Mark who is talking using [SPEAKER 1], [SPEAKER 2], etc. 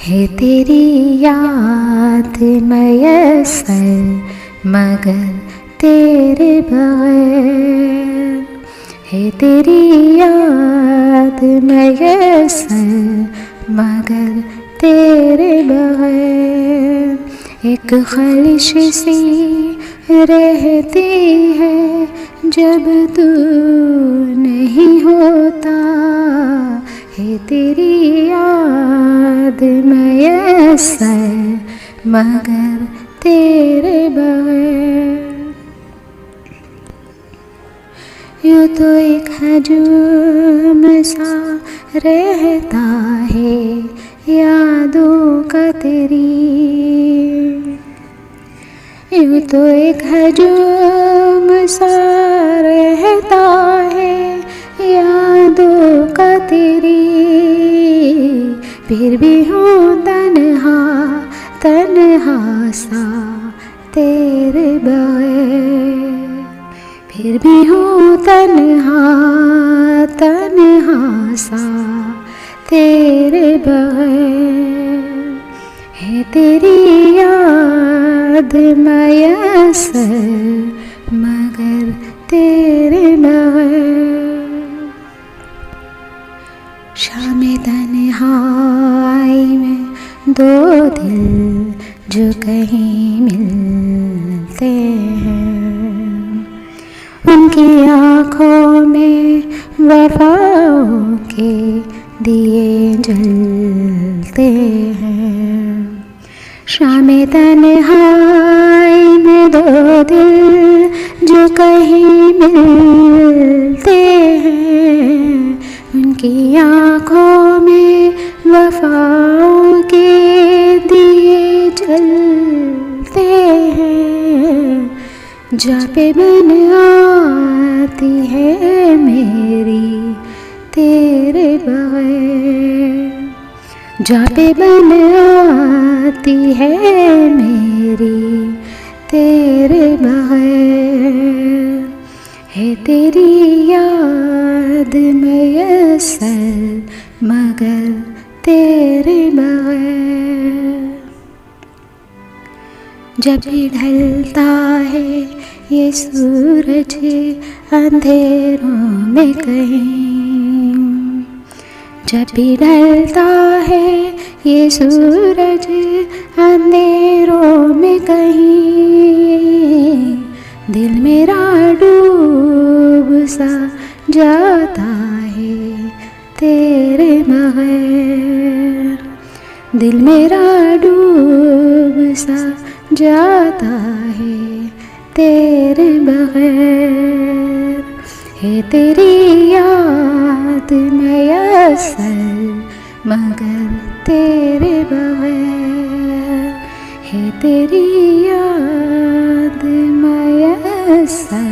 [SPEAKER 1] है तेरी याद मयसर मगर तेरे बगैर, है तेरी याद मयसर मगर तेरे बगैर। एक ख्वाहिश सी रहती है जब तू नहीं होता, है तेरी याद मयसर मगर तेरे बगैर। यूँ तो एक हजूम सा रहता है यादों का तेरी, यूँ तो एक हजूम सा रहता है यादों का तेरी। फिर भी हूँ तन्हा तन्हा सा तेरे बगैर, फिर भी हूँ तन्हा तन्हा सा तेरे बगैर। है तेरी याद मयसर मगर तेरे बगैर। शामे तन्हाई में दो दिल जो कहीं मिलते हैं, उनकी आँखों में वफ़ाओं के दिए जलते हैं। शामे तन्हाई में दो दिल जो कहीं मिलते हैं, उनकी आँखों में वफ़ाओं के दिए जलते हैं। जा पे बन आती है मेरी तेरे बगैर, जा पे बन आती है मेरी तेरे बगैर। है तेरी याद मयसर मगर तेरे बगैर। जब भी ढलता है ये सूरज अंधेरों में कहीं, जब भी ढलता है ये सूरज अंधेरों में कहीं, दिल मेरा डूब सा जाता है तेरे बगैर, दिल मेरा डूब सा जाता है तेरे बगैर। है तेरी याद मयसर मगर तेरे बगैर, है तेरी याद मयसर